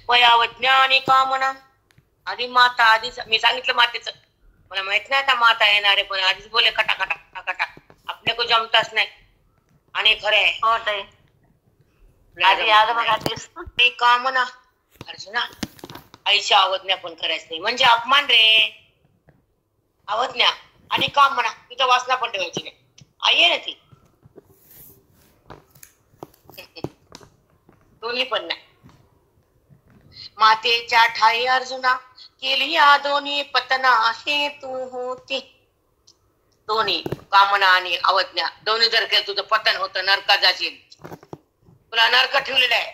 वयावज्ञा आणि कामना. आधी माता, आधीच मी सांगितलं मातेचं, मला माहित नाही आता माता येणार आहे, पण आधीच बोले खटा खटा खटा, आपले को जमताच नाही. आणि खरे हो ताई, आधी आलं बघा तेच. कामना अर्जुना, आईची अवज्ञा पण करायच नाही, म्हणजे अपमान रे. अवज्ञा आणि कामना, तिथं वासना पण ठेवायची नाही. आई आहे ना ती, दोन्ही पण नाही. मातेच्या ठाई अर्जुना केली या दोन्ही पतना हे तू होती. दोन्ही कामना आणि अवज्ञा दोन्ही जर केलं तुझं पतन होतं, नरकात जाशील. तुला नरक ठेवलेलं आहे,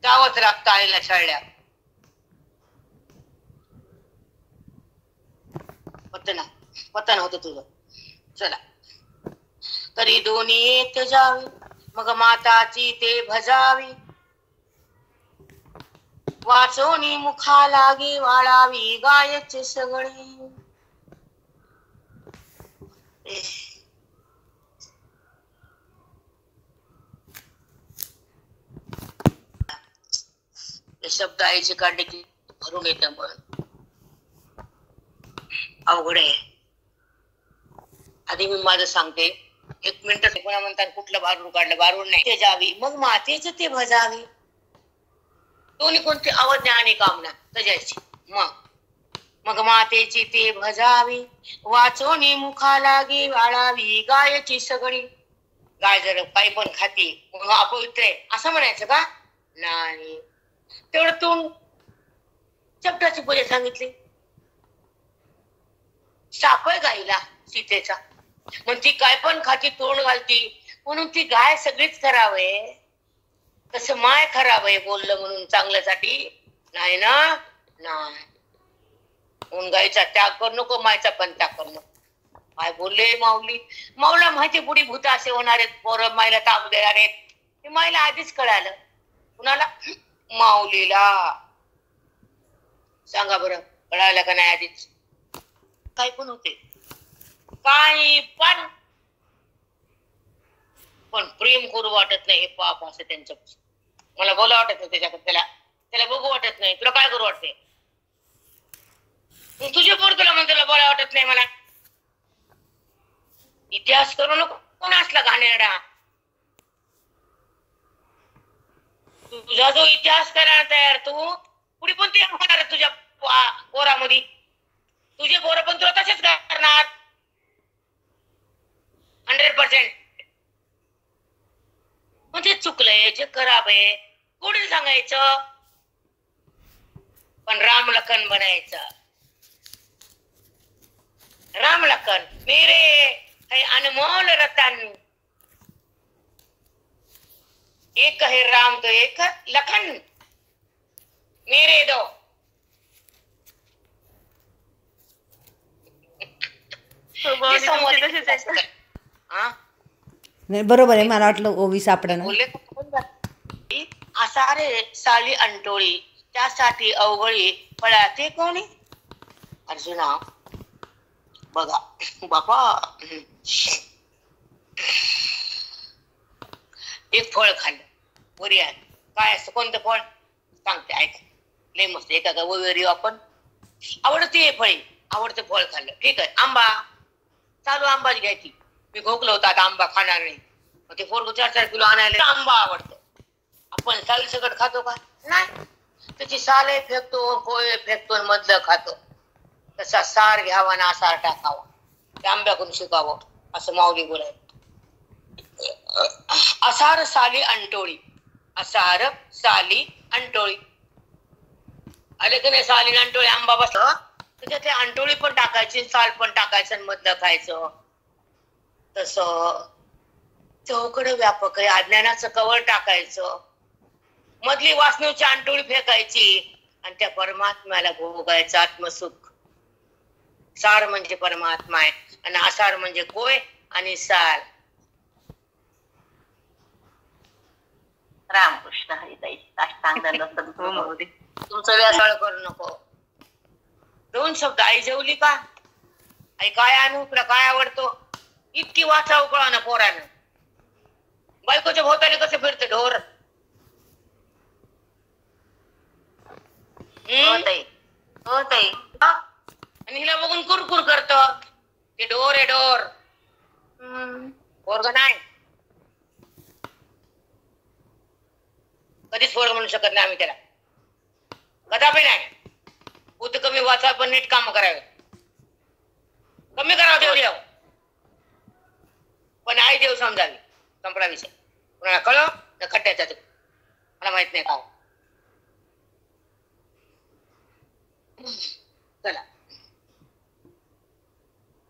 जावंच लागतं आईला छळल्या. पतन होतं तुझं. चला, तरी दोन्ही त्यजावी मग माताची ते भजावी. वाचोनी मुखा लागे वाळावी गायचे सगळे. शब्द आईचे काढले की भरून येतं, पण अवघड आहे. आधी मी माझं सांगते, 1 मिनिट. कोणा म्हणतात कुठलं बारून काढलं, बारून नाही. ते जावी मग मातेच ते भजावी. दोन्ही कोणती, अवज्ञा आणि कामना तजायची. मग मातेची ते भजावी. वाचोनी मुखा लागी वाळावी गायची सगळी. गाय जर काही पण खाते मग अपवित्र आहे असं म्हणायचं का? नाही. तेवढं तू शब्दाची पूजा सांगितली. साप आहे गाईला सीतेचा, मग ती काय पण खाती, तोंड घालती, म्हणून ती गाय सगळीच खराब आहे. तसं माय खराब आहे बोललं म्हणून चांगल्यासाठी नाही ना. नाही, म्हणून गायचा त्याग करू नको, मायचा पण त्याग करू नको. काय बोलले माऊली? माऊला माहिती पुढे भूत असे होणार आहेत, पोरं मायला ताप देणार आहेत. हे मायला आधीच कळालं. कुणाला? माऊलीला. सांगा बरं, कळालं का नाही आधीच? काय पण होते, काही पण प्रेम करू वाटत नाही. हे पाप असं त्यांचं. मला बोला वाटत नाही त्याच्याकडे, त्याला बघू वाटत नाही. तुला काय करू वाटते? तुझे पोर तुला म्हणतो तुला बोला वाटत नाही. मला इतिहास करू नको. कोण असला घाणेरडा? तुझा जो इतिहास करायला तयार, तू पुढे पण ते होणार तुझ्या पोरामध्ये. तुझे पोरं पण तुला तसेच करणार 100%. म्हणजे चुकलंय, जे खराब आहे कोणी सांगायचं, पण राम लखन बनायचं. राम लखन मेरे है अनमोल रतन, एक है राम तो एक लखन मेरे दो. नाही बरोबर आहे. मला वाटलं ओवी सापडा ना. असारे साली अंटोळी त्यासाठी अवघळी फळाते कोणी. अर्जुना बघा बाबा, एक फळ खाल्लं वरी आहे. काय असतं, कोणतं फळ सांगते ऐका, लय मस्त. एका वरी आपण आवडते फळी, आवडते फळ खाल्लं. ठीक आहे, आंबा चालू, आंबाच घ्यायची. मी खोकलं होतं, आता आंबा खाणार नाही. मग ते पोरगं 4-4 किलो आणायला. आंबा आवडतो. आपण साल सकट खातो का? नाही. त्याची साले फेकतो, पोहे फेकतो, मधलं खातो. तसा सार घ्यावा ना सार टाकावा. त्या आंब्याकडून शिकावं असं माऊली बोलायचं. असार साली अंटोळी, असार साली अंटोळी. आले की नाही साली अंटोळी? आंबा बसला त्याच्यात अंटोळी पण टाकायची, साल पण टाकायचं, मधलं खायचं. तसं चौकड व्यापक आहे. अज्ञानाचं कवर टाकायचं, मधली वासनेची अंटोळी फेकायची आणि त्या परमात्म्याला भोगायचं आत्मसुख. सार म्हणजे परमात्मा आहे आणि आसार म्हणजे कोय आणि साल. रामकृष्ण हरी ताई. साष्टांग दंडवत. तुमचं व्यास सळ करू नको. 2 शब्द. आई जेवली का? आई काय आणू? तुला काय आवडतो? इतकी वाचावं कळा ना पोरानं. बायकोच्या भोवताली कसं फिरते ढोर. हो ताई. आणि हिला बघून कुरकुर करत. ते ढोर आहे ढोर. पोरग नाही. कधीच पोरग म्हणू शकत नाही आम्ही त्याला. कदापि नाही. बुद्ध कमी वाचा पण नीट काम करावे. कमी करावं देव पण आई देव समजावी. संपला विषय. कुणाला कळव ना खड्ड्याचा ते मला माहित नाही का. चला.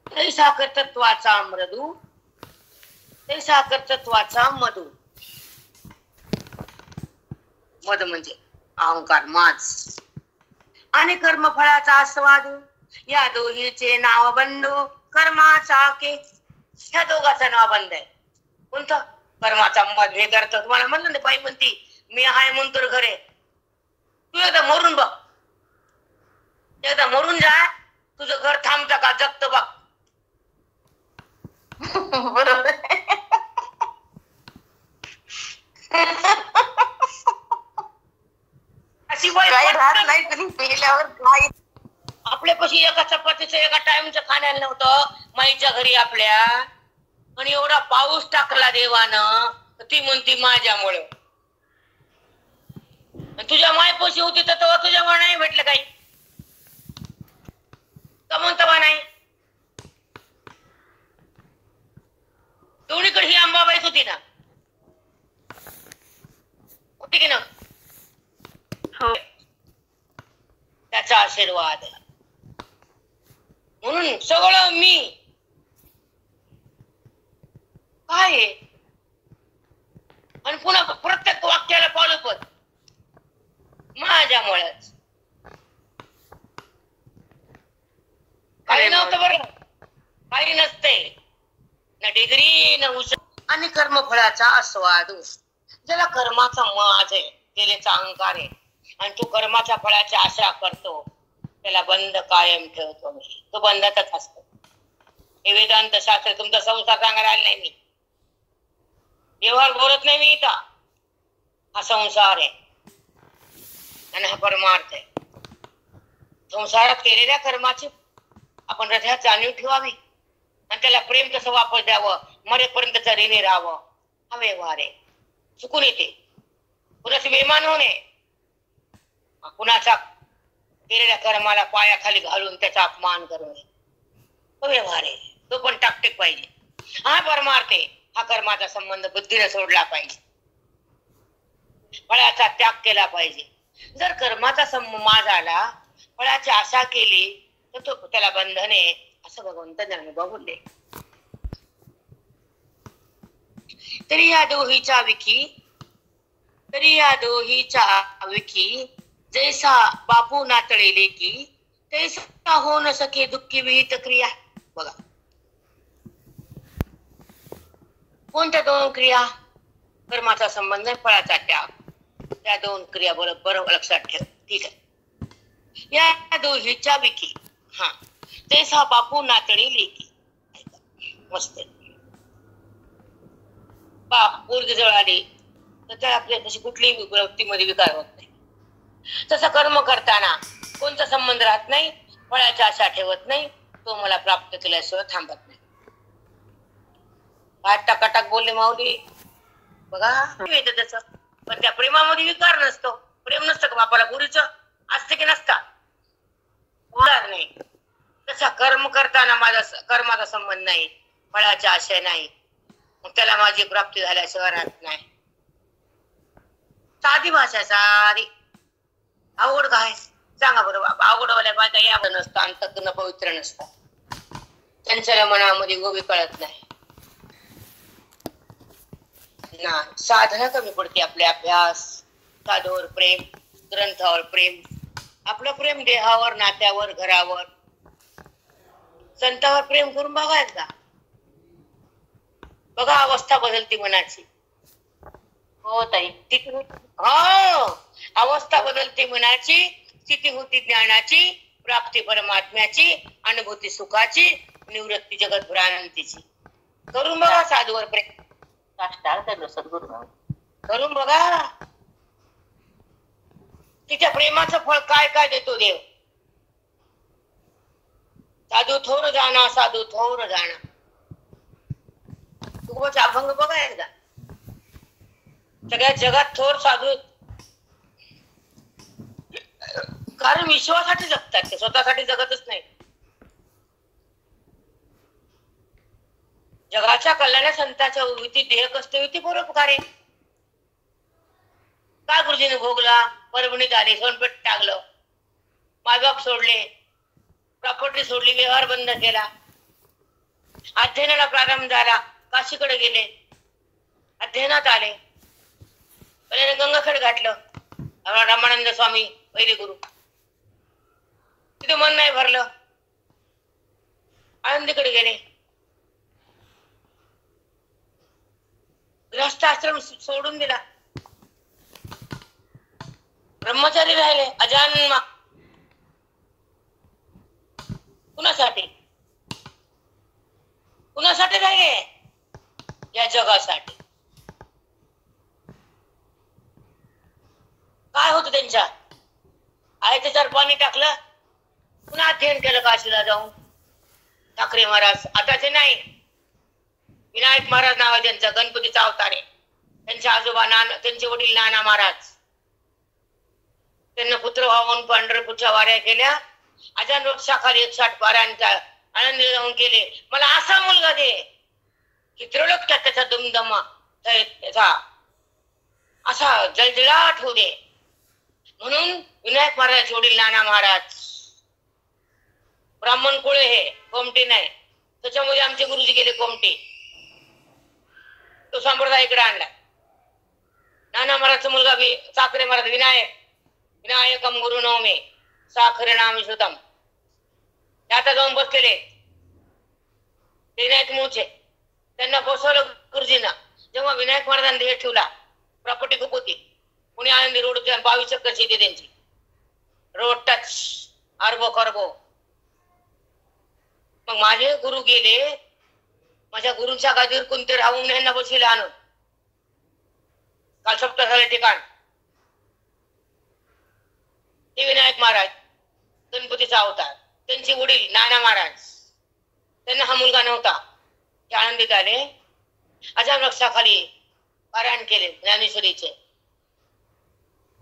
ते साखर तत्वाचा मृदू, ते साखर तत्वाचा मधू. मध म्हणजे अहंकार माझ आणि कर्मफळाचा आस्वाद. या दोहीचे नाव बंधू कर्माचा के. ह्या दोघांचं नाव बंद आहे. कोणतं? कर्माचा मध. हे करतो तुम्हाला म्हणलं ना बाई म्हणती मी हाय म्हणतो घरे. तू एकदा मरून बघ. एकदा मरून जा. तुझं घर थांबतं का जगत बघ. बरोबर. अशी बाई काही राहत नाही तरी मेल्यावर काय. आपल्यापाशी एका चपातीचं एका टाइमचं खाण्याला नव्हतं माईच्या घरी आपल्या. आणि एवढा पाऊस टाकला देवानं ती म्हणती माझ्यामुळे. तुझ्या मायपाशी होती तर तेव्हा तुझ्यामुळे नाही भेटलं काही. कमवता नाही. दोन्हीकडे ही अंबाबाईच होती ना. होती की ना. त्याचा आशीर्वाद. म्हणून सगळं मी काय आहे. आणि पुन्हा प्रत्येक वाक्याला पालपत माझ्यामुळेच. काही नव्हतं बरं. काही नसते. न डिग्री न हुशार. आणि कर्मफळाचा आस्वाद. ज्याला कर्माचा माज आहे केलेचा अहंकार आहे आणि तो कर्माच्या फळाची आशा करतो त्याला बंध कायम ठेवतो मी. तो बंधातच असतो. हे वेदांत शास्त्र तुमचा संसार सांगायला आला नाही मी. व्यवहार बोलत नाही मी इथं. हा संसार आहे आणि हा परमार्थ आहे. संसारात केलेल्या कर्माची आपण हृदयात जाणीव ठेवावी आणि त्याला प्रेम कसं वापर द्यावं. मरेपर्यंत ऋणी राहावं. हा व्यवहार आहे. चुकून येते. कुणाचे बेमान होणे. कुणाचा केलेल्या कर्माला पायाखाली घालून त्याचा अपमान करणे. तो व्यवहार आहे. तो पण टाकटेक पाहिजे. हा परमार्थ आहे. हा कर्माचा संबंध बुद्धीने सोडला पाहिजे. फळाचा त्याग केला पाहिजे. जर कर्माचा माज आला फळाची आशा केली तर तो त्याला बंधने असं भगवंतांनी अनुभव बोलले. तरी या दोहीच्या विकी जैसा बापू नातळेले की तैसा हो न सके दुःखी विहित क्रिया. बघा कोणत्या 2 क्रिया. कर्माचा संबंध फळाचा त्याग. त्या 2 क्रिया बरोबर लक्षात ठेव. ठीक आहे. या दोहीच्या विकी. हा तैसा बापू नातळेले की. मस्त. बाप पोरगी जवळ आली तर त्या आपल्याशी कुठलीही वृत्तीमध्ये विकार होत नाही. तसं कर्म करताना कोणता संबंध राहत नाही. फळाची आशा ठेवत नाही. तो मला प्राप्त केल्याशिवाय थांबत नाही. काय टकाटक बोलले माऊली. बघा त्याच पण त्या प्रेमामध्ये विकार नसतो. प्रेम नसतं का बापाला पुरीचं. असते की नसता. होणार नाही. तसा कर्म करताना माझा कर्माचा संबंध नाही. फळाची आशा नाही. मग त्याला माझी प्राप्ती झाल्याशिवाय राहत नाही. साधी भाषा. साधी. अवघड काय सांगा बरं बाबा. अवघडवाल्या बायका यावं नसतं. अंतःकरण पवित्र नसतं. त्यांच्या मनामध्ये गोबी कळत नाही ना. साधना कमी पडते. आपले अभ्यास साधूवर प्रेम, ग्रंथावर प्रेम, आपलं प्रेम देहावर, नात्यावर, घरावर, संतावर प्रेम करून बघायचं. बघा अवस्था बदलती मनाची. हो ताई. हो, अवस्था बदलते मनाची, स्थिती होती ज्ञानाची, प्राप्ती परमात्म्याची, अनुभूती सुखाची, निवृत्ती जगत भ्रांतीची. करून बघा साधूवर प्रेम, साष्टांग धरलो सद्गुरू. करून बघा. तिच्या प्रेमाचं फळ काय काय देतो देव. साधू थोर जाणा, साधू थोर जाणा. तुकोबाचा अभंग बघा एकदा. सगळ्या जगात थोर साधू, कारण विश्वासाठी जगतात ते, स्वतःसाठी जगतच नाही. जगाच्या कल्याणा संतांच्या विधी देह कष्ट विधी परोपकारे. का गुरुजीने भोगला, परभणीत आले, सोनपेठ टाकलं, मायबाप सोडले, प्रॉपर्टी सोडली, व्यवहार बंद केला, अध्ययनाला प्रारंभ झाला, काशीकडे गेले, अध्ययनात आले, पहिले गंगाखेड घातलं, रामानंद स्वामी पहिले गुरु, तिथे मन नाही भरलं, आनंदीकडे गेले, गृहस्थ आश्रम सोडून दिला, ब्रह्मचारी राहिले अजान्मा. कुणासाठी, कुणासाठी राहिले, या जगासाठी. काय होतं त्यांच्या, आहे त्याच्यावर पाणी टाकलं, पुन्हा अध्ययन केलं काशीला जाऊन. ठाकरे महाराज आताचे नाही, विनायक महाराज नाव आहे त्यांचं, गणपतीचा अवतार आहे. त्यांचे आजोबा त्यांचे वडील नाना महाराज, त्यांना पुत्र व्हावून पंढरपूरच्या वाऱ्या केल्या. अजान वृक्षाखाली 160 पारांचा आनंद जाऊन केले. मला असा मुलगा दे की त्रिलोक्यात त्याचा दुमदमा, त्याचा असा जलजलाट होऊ दे. म्हणून विनायक महाराजांचे वडील नाना महाराज ब्राह्मण कुळे, हे कोमटी नाही, त्याच्यामध्ये आमचे गुरुजी गेले कोमटी. तो संप्रदाय इकडे आणला. नाना महाराजचा मुलगा साखरे महाराज, विनायकम गुरु नवमे साखरे नामी सुतम, आता जाऊन बसलेले ते विनायक मूळचे. त्यांना बसवलं गुरुजींना. जेव्हा विनायक महाराजांनी देह ठेवला, प्रॉपर्टी खूप होती, पुणे आनंदी रोड 22 चक्कर शेती त्यांची, रोड टच, अरबो करबो. मग माझे गुरु गेले, माझ्या गुरुंच्या गादीवर कोणते राहून यांना बसले आणून. काल सप्ताह झाले ठिकाण ते विनायक महाराज, गणपतीचा अवतार. त्यांचे वडील नाना महाराज, त्यांना हा मुलगा नव्हता, ते आनंदीत आले. अजान वृक्षाखाली पारायण केले ज्ञानेश्वरीचे.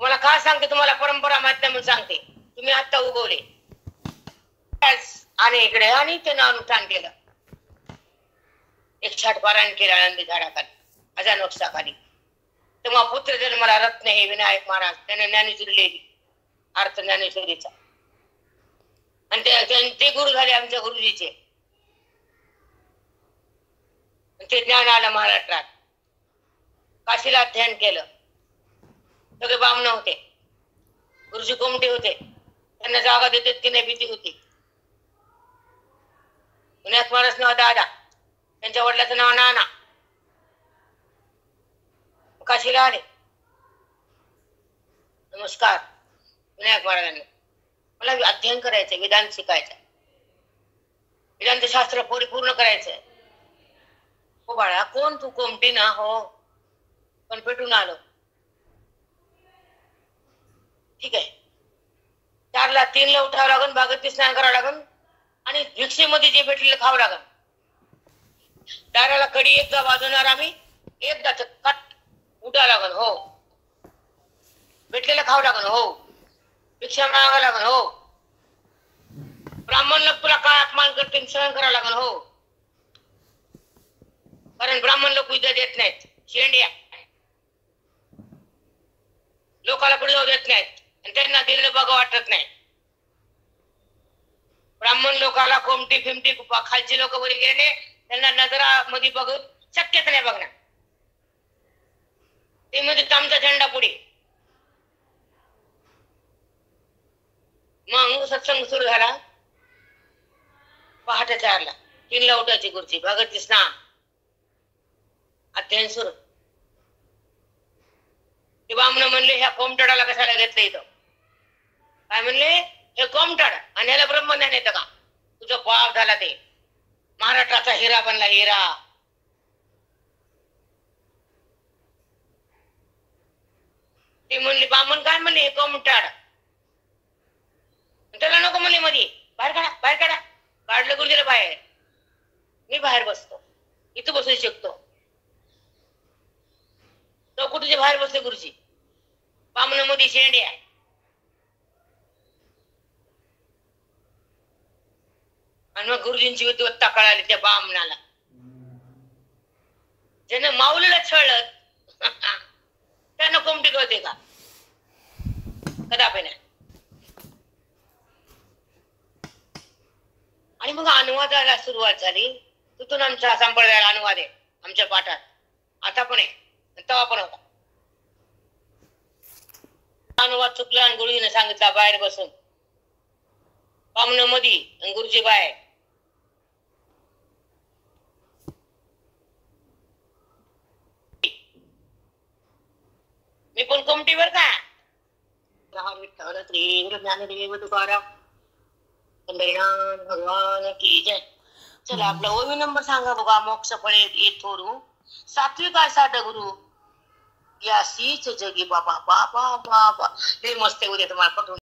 मला काय सांगते, तुम्हाला परंपरा माहित नाही म्हणून सांगते. तुम्ही आता उगवले आणि इकडे आणि त्यांना अनुष्ठान केलं. 160 पारायण केलं आनंदी झाडाखाली, अजान वृक्षाखाली. तेव्हा पुत्र जन्माला रत्न हे विनायक महाराज, त्याने ज्ञानेश्वरी लिहिली, अर्थ ज्ञानेश्वरीचा. आणि ते गुरु झाले आमच्या गुरुजीचे. ते ज्ञान आलं महाराष्ट्रात. काशीला अध्ययन केलं, सगळे बामण होते, गुरुजी कोमटे होते, त्यांना जागा देतात की नाही भीती होती. विनायक महाराज नाव दादा, त्यांच्या वडिलाचं नाव नाना. काशीला आले, नमस्कार विनायक महाराजांनी, मला अध्ययन करायचंय, विधान शिकायचं, वेदांत शास्त्र परिपूर्ण करायचंय. हो बाळा, कोण तू? कोमटी ना? हो, पण पेटून आलो. ठीक आहे, 4ला 3ला उठावं लागेल, भागवती स्नान करावं लागेल, आणि भिक्षेमध्ये जे भेटलेलं खावं लागेल. दाराला कडी एकदा वाजवणार आम्ही, एकदा कट उठावं लागेल. हो, भेटलेलं खावं लागेल. हो, भिक्षा मागावं लागेल. हो, ब्राह्मण लोक तुला काय अपमान करतील सहन करावं लागेल. हो, कारण ब्राह्मण लोक विद्या देत नाहीत, शेंड्या लोकाला पुढे जाऊ देत नाहीत, आणि त्यांना दिलेलं बघा वाटत नाही. ब्राह्मण लोकाला कोमटी फिमटी खालची लोक वरी गेले, त्यांना नजरामध्ये बघून शक्यच नाही बघणार. ते मध्ये आमचा झेंडा पुढे. मग सत्संग सुरू झाला. पहाटे 4ला 3ला उठायची गुरुची, भागवती स्नान, अध्ययन सुरू. ते बामण म्हणले ह्या कोमटाडाला कशाला घेतलं इथं? काय म्हणले? हे कोमटाड आणि ह्याला ब्रह्मज्ञान येतं का? तुझा बाप झाला ते महाराष्ट्राचा हिरा बनला, हिरा. ते म्हणले बामण काय म्हणले? हे कोमटाड. त्याला नको म्हणले मध्ये, बाहेर काढा, बाहेर काढा. काढलं गुरुजीला बाहेर. मी बाहेर बसतो, इथं बसू शकतो. चौकटीच्या बाहेर बसले गुरुजी. बामण मध्ये शेंड्या. आणि मग गुरुजींची विद्वत्ता कळाली त्या बामणाला. ज्यानं माऊलीला छळलं त्यानं कोमटी कळते का? कदापि नाही. आणि मग अनुवादाला सुरुवात झाली. तिथून आमच्या संप्रदायाला अनुवाद आहे आमच्या पाठात. आता पण आहे, तेव्हा पण होता. अनुवाद चुकला आणि गुरुजीने सांगितला बाहेर बसून. बामण मधी आणि गुरुजी बाहेर. मी पण कोमटीवर का? विठ्ठल श्री ज्ञानदेव तुकाराम पंढरीनाथ भगवान की जय. चला आपला ओवी नंबर सांगा बघा. मोक्ष फळे येत थोरू सात्विक साठ गुरु यासीच जगी बाबा बाबा बाबा. लय मस्त उद्या तुम्हाला पटवून